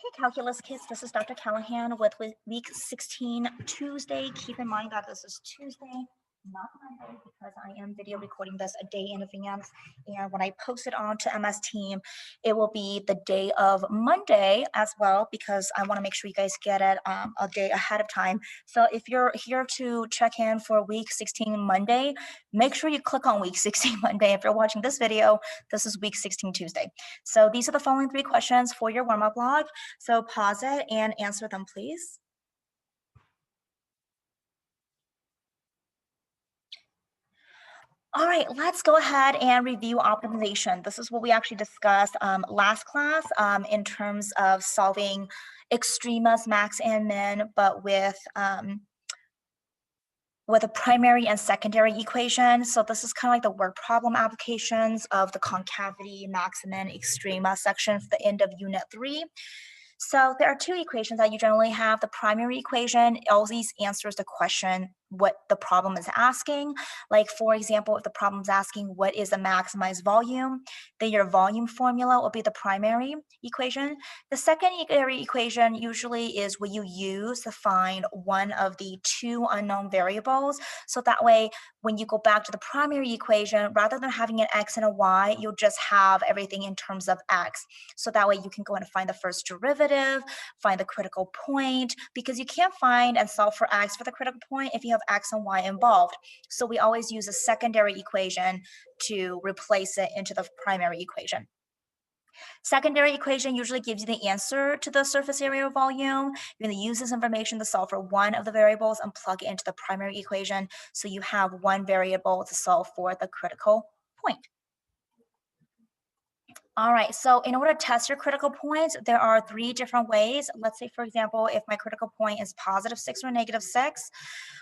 Okay, calculus kids, this is Dr. Callahan with week 16 Tuesday. Keep in mind that this is Tuesday, not Monday, because I am video recording this a day in advance. And when I post it onto MS Team, it will be the day of Monday as well, because I want to make sure you guys get it a day ahead of time. So if you're here to check in for week 16 Monday, make sure you click on week 16 Monday. If you're watching this video, this is week 16 Tuesday. So these are the following 3 questions for your warm-up log. So pause it and answer them, please. All right, let's go ahead and review optimization. This is what we actually discussed last class in terms of solving extremas, max and min, but with a primary and secondary equation. So this is kind of like the word problem applications of the concavity, max and min, extrema section for the end of unit 3. So there are 2 equations that you generally have. The primary equation always answers the question what the problem is asking. Like, for example, if the problem is asking what is the maximized volume, then your volume formula will be the primary equation. The secondary equation usually is what you use to find one of the 2 unknown variables. So that way, when you go back to the primary equation, rather than having an x and a y, you'll just have everything in terms of x. So that way you can go and find the first derivative, find the critical point, because you can't find and solve for x for the critical point if you have x and y involved. So we always use a secondary equation to replace it into the primary equation. Secondary equation usually gives you the answer to the surface area or volume. You're going to use this information to solve for one of the variables and plug it into the primary equation, so you have one variable to solve for the critical point. All right, so in order to test your critical points, there are 3 different ways. Let's say, for example, if my critical point is +6 or -6,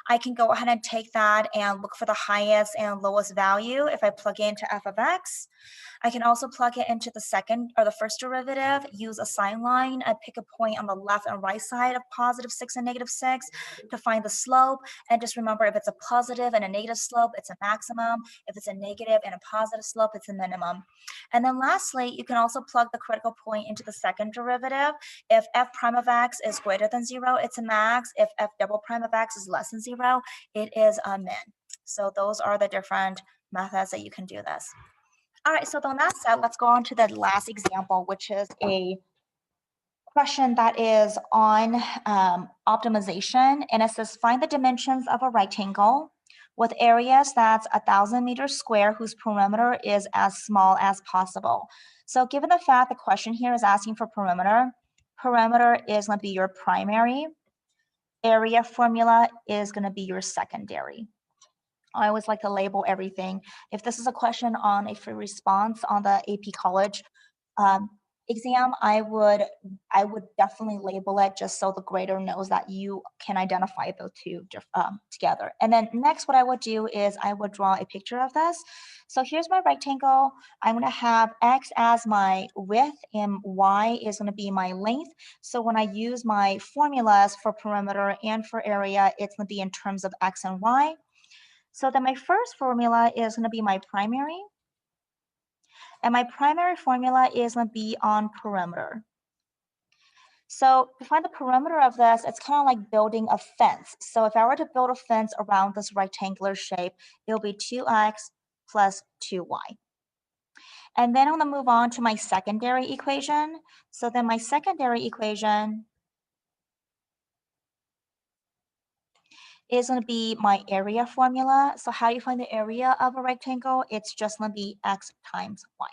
I can go ahead and take that and look for the highest and lowest value if I plug it into f of x. I can also plug it into the second or the first derivative, use a sign line, and pick a point on the left and right side of +6 and -6 to find the slope. And just remember, if it's a positive and a negative slope, it's a maximum. If it's a negative and a positive slope, it's a minimum. And then lastly, you can also plug the critical point into the second derivative. If f prime of x is greater than 0, it's a max. If f double prime of x is less than 0, it is a min. So those are the different methods that you can do this. All right, so on that said, let's go on to the last example, which is a question that is on optimization. And it says, find the dimensions of a rectangle with areas that's 1,000 meters square whose perimeter is as small as possible. So given the fact the question here is asking for perimeter, perimeter is going to be your primary. Area formula is going to be your secondary. I always like to label everything. If this is a question on a free response on the AP College exam, I would definitely label it just so the grader knows that you can identify the 2 together. And then next, what I would do is I would draw a picture of this. So here's my rectangle. I'm going to have x as my width and y is going to be my length. So when I use my formulas for perimeter and for area, it's going to be in terms of x and y. So then my first formula is going to be my primary. And my primary formula is going to be on perimeter. So to find the perimeter of this, it's kind of like building a fence. So if I were to build a fence around this rectangular shape, it'll be 2x plus 2y. And then I'm going to move on to my secondary equation. So then my secondary equation is going to be my area formula. So how do you find the area of a rectangle? It's just going to be x times y.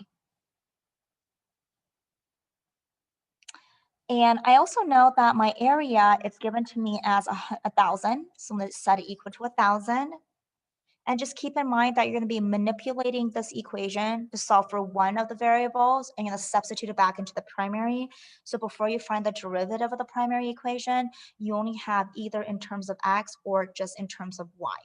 And I also know that my area is given to me as 1,000. So I'm going to set it equal to 1,000. And just keep in mind that you're going to be manipulating this equation to solve for one of the variables, and you're going to substitute it back into the primary. So before you find the derivative of the primary equation, you only have either in terms of x or just in terms of y.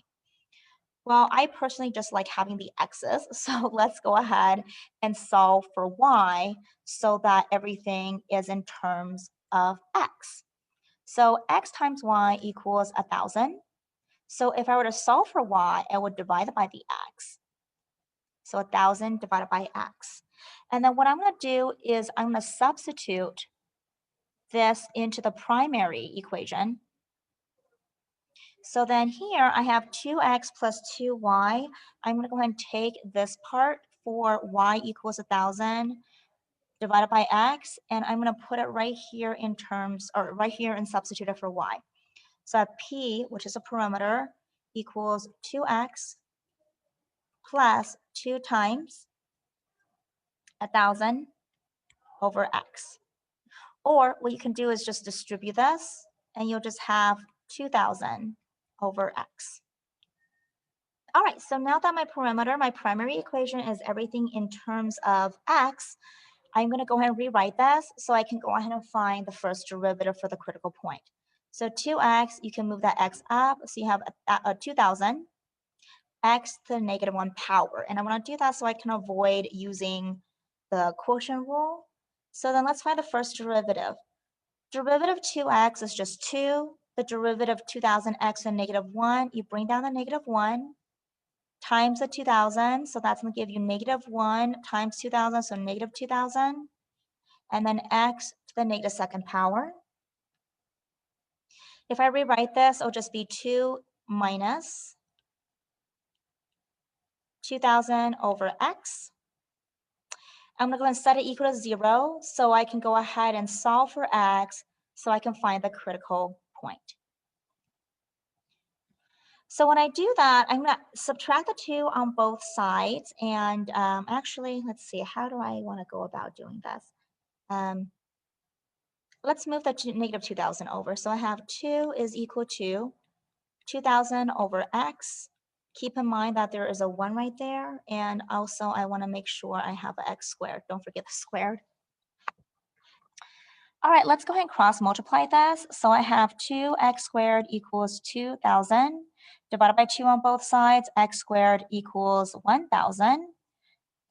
Well, I personally just like having the x's, so let's go ahead and solve for y so that everything is in terms of x. So x times y equals 1,000. So if I were to solve for y, I would divide it by the x. So 1,000 divided by x. And then what I'm going to do is I'm going to substitute this into the primary equation. So then here I have 2x plus 2y. I'm going to go ahead and take this part for y equals 1,000 divided by x, and I'm going to put it right here in terms, or right here and substitute it for y. So I have p, which is a perimeter, equals 2x plus 2 times 1,000 over x. Or what you can do is just distribute this, and you'll just have 2,000 over x. All right, so now that my perimeter, my primary equation is everything in terms of x, I'm going to go ahead and rewrite this so I can go ahead and find the first derivative for the critical point. So 2x, you can move that x up, so you have 2,000 x to the negative 1 power. And I want to do that so I can avoid using the quotient rule. So then let's find the first derivative. Derivative 2x is just 2. The derivative 2,000x to negative 1, you bring down the negative 1 times the 2,000. So that's going to give you negative 1 times 2,000, so negative 2,000. And then x to the negative 2nd power. If I rewrite this, it'll just be 2 minus 2,000 over x. I'm going to go ahead and set it equal to 0 so I can go ahead and solve for x so I can find the critical point. So when I do that, I'm going to subtract the 2 on both sides. And actually, let's see, how do I want to go about doing this? Let's move the negative 2,000 over. So I have 2 is equal to 2,000 over x. Keep in mind that there is a 1 right there. And also, I want to make sure I have an x squared. Don't forget the squared. All right, let's go ahead and cross multiply this. So I have 2x squared equals 2,000 divided by 2 on both sides. X squared equals 1,000.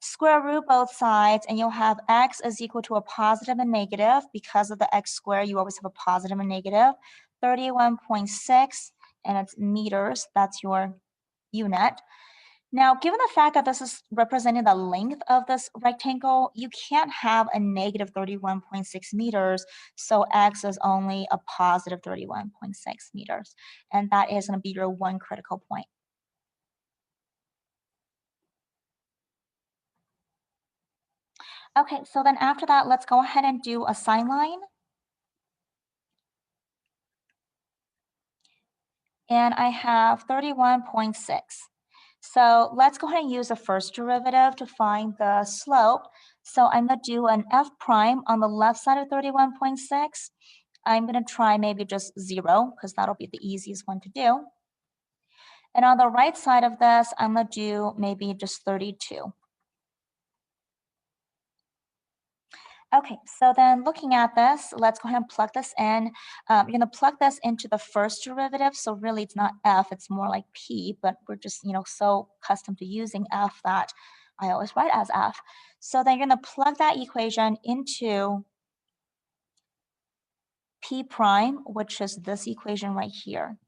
Square root both sides, and you'll have x is equal to a positive and negative. Because of the x squared, you always have a positive and negative. 31.6, and it's meters. That's your unit. Now, given the fact that this is representing the length of this rectangle, you can't have a negative 31.6 meters, so x is only a positive 31.6 meters, and that is going to be your one critical point. Okay, so then after that, let's go ahead and do a sign line. And I have 31.6. So let's go ahead and use the first derivative to find the slope. So I'm going to do an f prime on the left side of 31.6. I'm going to try maybe just 0 because that'll be the easiest one to do. And on the right side of this, I'm going to do maybe just 32. Okay, so then looking at this, let's go ahead and plug this in. You're going to plug this into the first derivative. So really it's not f, it's more like p, but we're just, so accustomed to using f that I always write as f. So then you're going to plug that equation into p prime, which is this equation right here,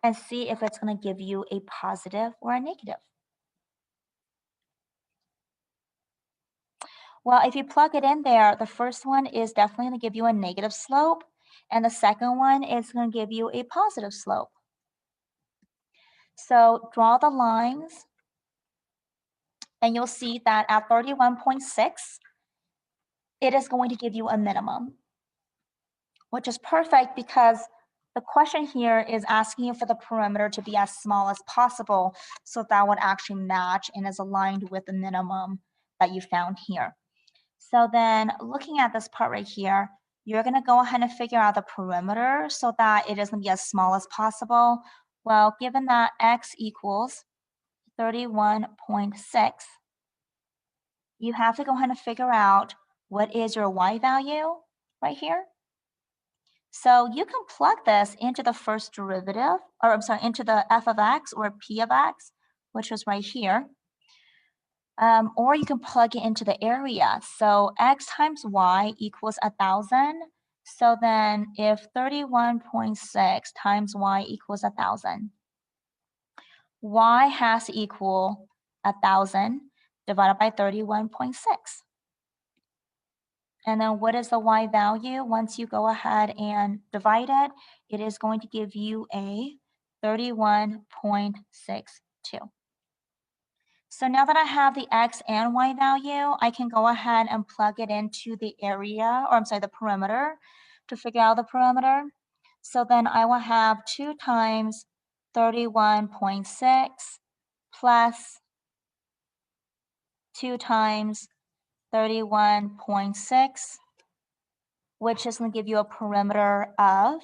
and see if it's going to give you a positive or a negative. Well, if you plug it in there, the first one is definitely going to give you a negative slope, and the second one is going to give you a positive slope. So draw the lines, and you'll see that at 31.6, it is going to give you a minimum, which is perfect because the question here is asking you for the perimeter to be as small as possible, so that would actually match and is aligned with the minimum that you found here. So then looking at this part right here, you're going to go ahead and figure out the perimeter so that it is going to be as small as possible. Well, given that x equals 31.6, you have to go ahead and figure out what is your y value right here. So you can plug this into the first derivative, or I'm sorry, into the f of x or p of x, which is right here. Or you can plug it into the area. So x times y equals 1,000. So then if 31.6 times y equals 1,000, y has to equal 1,000 divided by 31.6. And then what is the y value? Once you go ahead and divide it, it is going to give you a 31.62. So now that I have the x and y value, I can go ahead and plug it into the area, or I'm sorry, the perimeter, to figure out the perimeter. So then I will have 2 times 31.6 plus 2 times 31.6, which is going to give you a perimeter of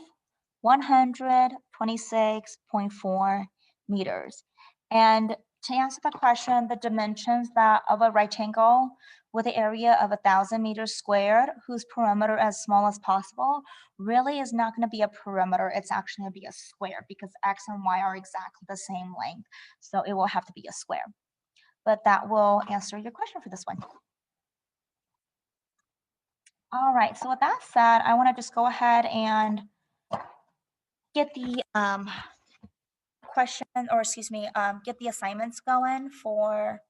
126.4 meters. And to answer the question, the dimensions of a rectangle with an area of 1,000 meters squared, whose perimeter as small as possible, really is not going to be a perimeter. It's actually going to be a square because x and y are exactly the same length. So it will have to be a square. But that will answer your question for this one. All right, so with that said, I want to just go ahead and get the get the assignments going for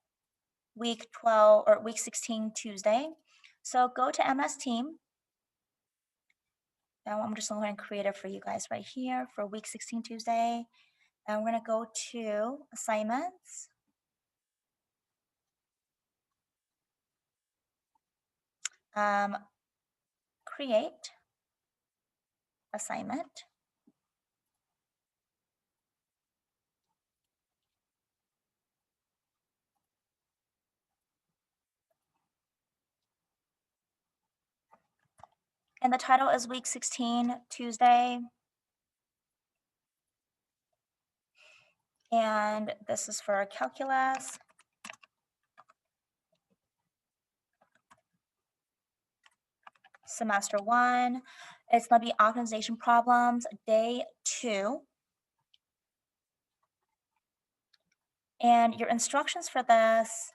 week 12 or week 16 Tuesday. So go to MS Team. Now I'm just going to create it for you guys right here for week 16 Tuesday. And we're going to go to assignments. Create assignment. And the title is week 16 Tuesday. And this is for calculus. Semester 1. It's going to be optimization problems, day 2. And your instructions for this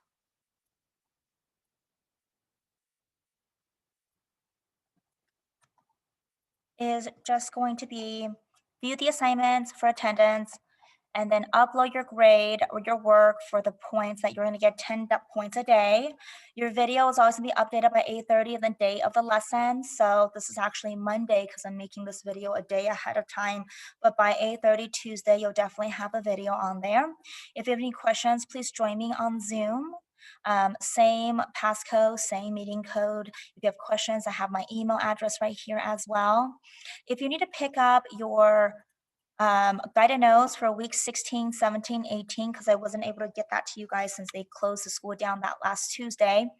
is just going to be view the assignments for attendance, and then upload your grade or your work for the points that you're going to get 10 points a day. Your video is always going to be updated by 8:30 the day of the lesson. So this is actually Monday because I'm making this video a day ahead of time. But by 8:30 Tuesday, you'll definitely have a video on there. If you have any questions, please join me on Zoom. Same passcode, same meeting code. If you have questions, I have my email address right here as well. If you need to pick up your guided notes for week 16, 17, 18, because I wasn't able to get that to you guys since they closed the school down that last Tuesday.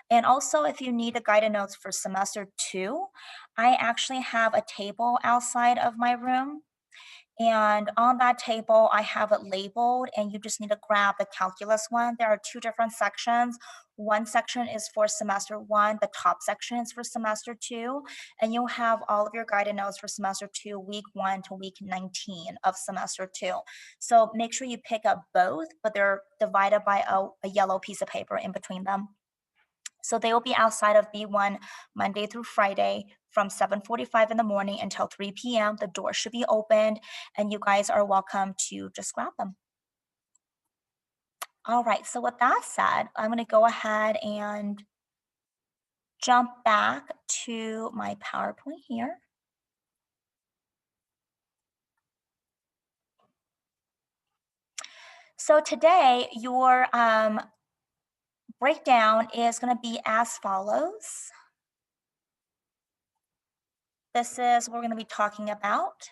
And also, if you need the guided notes for semester 2, I actually have a table outside of my room. And on that table, I have it labeled, and you just need to grab the calculus one. There are 2 different sections. One section is for semester 1, the top section is for semester 2, and you'll have all of your guided notes for semester 2, week 1 to week 19 of semester 2. So make sure you pick up both, but they're divided by a yellow piece of paper in between them. So they will be outside of B1 Monday through Friday from 7:45 in the morning until 3 p.m. The door should be opened, and you guys are welcome to just grab them. All right, so with that said, I'm going to go ahead and jump back to my PowerPoint here. So today, your breakdown is going to be as follows. This is what we're going to be talking about.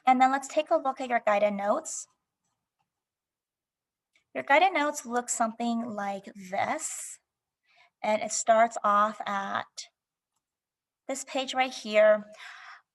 And then let's take a look at your guided notes. Your guided notes look something like this. And it starts off at this page right here.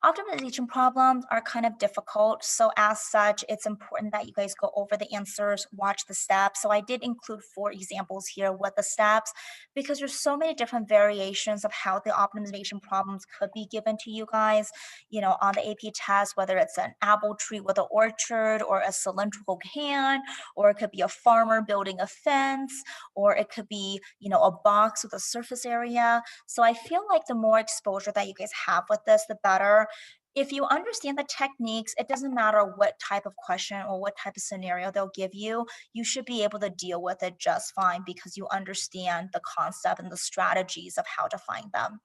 Optimization problems are kind of difficult, so as such, it's important that you guys go over the answers, watch the steps. So I did include 4 examples here with the steps because there's so many different variations of how the optimization problems could be given to you guys, on the AP test, whether it's an apple tree with an orchard or a cylindrical can, or it could be a farmer building a fence, or it could be, a box with a surface area. So I feel like the more exposure that you guys have with this, the better. If you understand the techniques, it doesn't matter what type of question or what type of scenario they'll give you should be able to deal with it just fine because you understand the concept and the strategies of how to find them.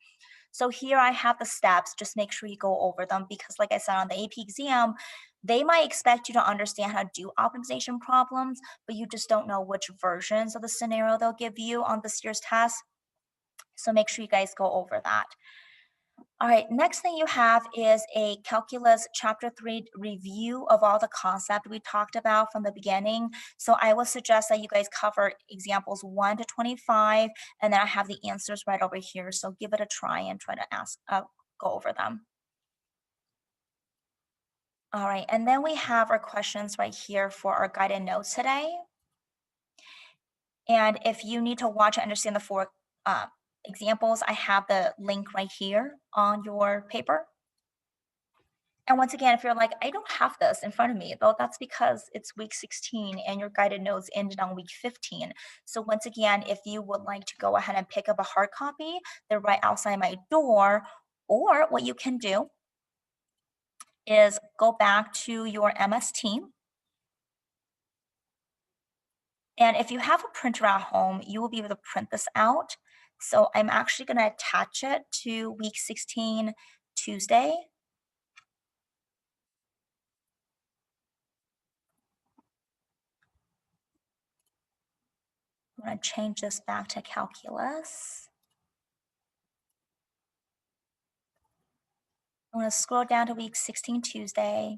So here I have the steps. Just make sure you go over them because, like I said, on the AP exam, they might expect you to understand how to do optimization problems, but you just don't know which versions of the scenario they'll give you on this year's test. So make sure you guys go over that. All right, next thing you have is a calculus chapter 3 review of all the concept we talked about from the beginning. So I would suggest that you guys cover examples 1 to 25, and then I have the answers right over here. So give it a try and try to go over them. All right, and then we have our questions right here for our guided notes today. And if you need to watch and understand the 4 examples, I have the link right here on your paper. And once again, if you're like, I don't have this in front of me, though, that's because it's week 16 and your guided notes ended on week 15. So once again, if you would like to go ahead and pick up a hard copy, they're right outside my door. Or what you can do is go back to your MS team. And if you have a printer at home, you will be able to print this out. So I'm actually going to attach it to week 16 Tuesday. I'm going to change this back to calculus. I'm going to scroll down to week 16 Tuesday.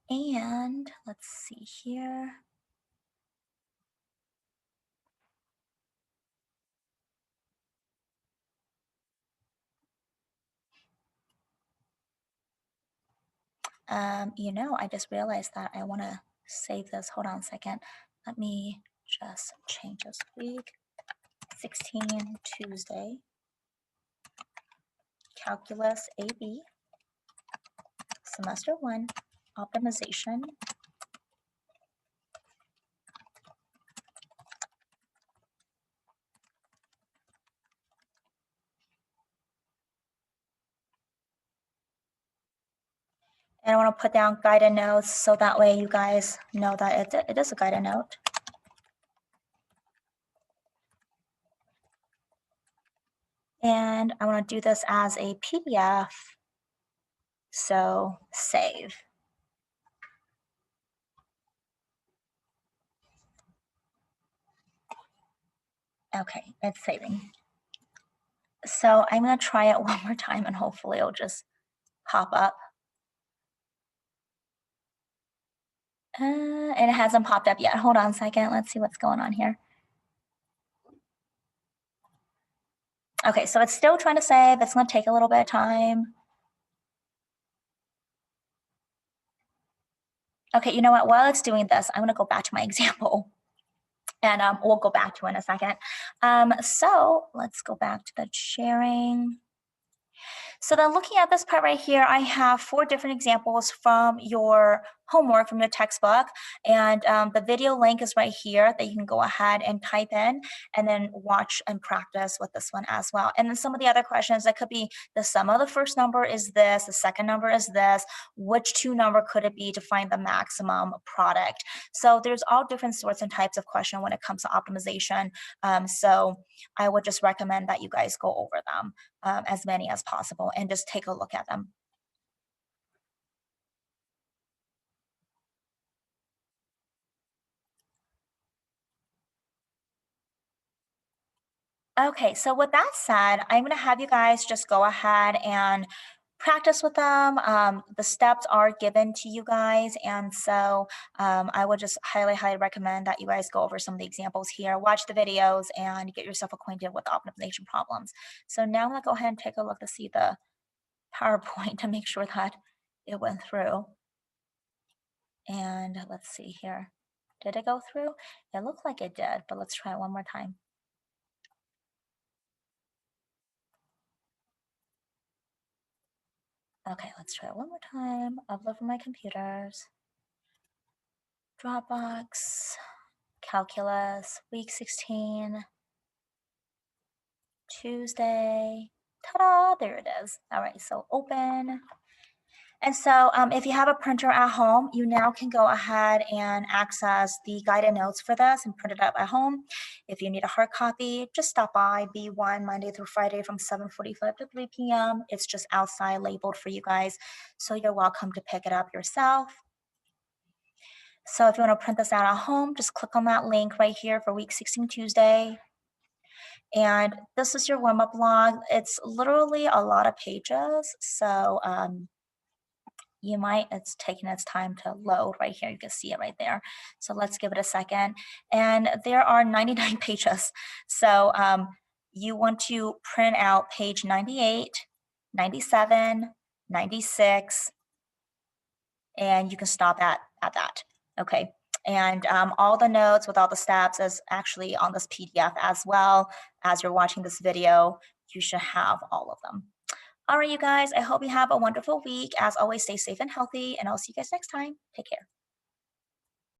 And let's see here. I just realized that I want to save this. Hold on a second. Let me just change this week. 16 Tuesday. Calculus AB. Semester 1. Optimization. And I want to put down guided notes so that way you guys know that it is a guided note. And I want to do this as a PDF. So save. Okay, it's saving. So I'm going to try it one more time and hopefully it'll just pop up. And it hasn't popped up yet. Hold on a second. Let's see what's going on here. Okay, so it's still trying to save. It's going to take a little bit of time. Okay, you know what? While it's doing this, I'm going to go back to my example. And we'll go back to it in a second. So let's go back to the sharing. So then looking at this part right here, I have 4 different examples from your homework from your textbook. And the video link is right here that you can go ahead and type in and then watch and practice with this one as well. And then some of the other questions that could be the sum of the first number is this, the second number is this, which 2 number could it be to find the maximum product? So there's all different sorts and types of question when it comes to optimization. So I would just recommend that you guys go over them. As many as possible and just take a look at them. Okay, so with that said, I'm going to have you guys just go ahead and practice with them. The steps are given to you guys, and so I would just highly, highly recommend that you guys go over some of the examples here, watch the videos, and get yourself acquainted with the optimization problems. So now I'm going to go ahead and take a look to see the PowerPoint to make sure that it went through. And let's see here. Did it go through? It looked like it did, but let's try it one more time. Okay, let's try it one more time. Upload from my computers. Dropbox, calculus, week 16, Tuesday. Ta-da, there it is. All right, so open. And so if you have a printer at home, you now can go ahead and access the guided notes for this and print it up at home. If you need a hard copy, just stop by B1 Monday through Friday from 7:45 to 3 p.m. It's just outside labeled for you guys. So you're welcome to pick it up yourself. So if you want to print this out at home, just click on that link right here for week 16 Tuesday. And this is your warm-up log. It's literally a lot of pages. So it's taking its time to load right here. You can see it right there. So let's give it a second. And there are 99 pages. So you want to print out page 98, 97, 96, and you can stop at that. Okay. And all the notes with all the steps is actually on this PDF as well. As you're watching this video, you should have all of them. All right, you guys, I hope you have a wonderful week. As always, stay safe and healthy, and I'll see you guys next time. Take care.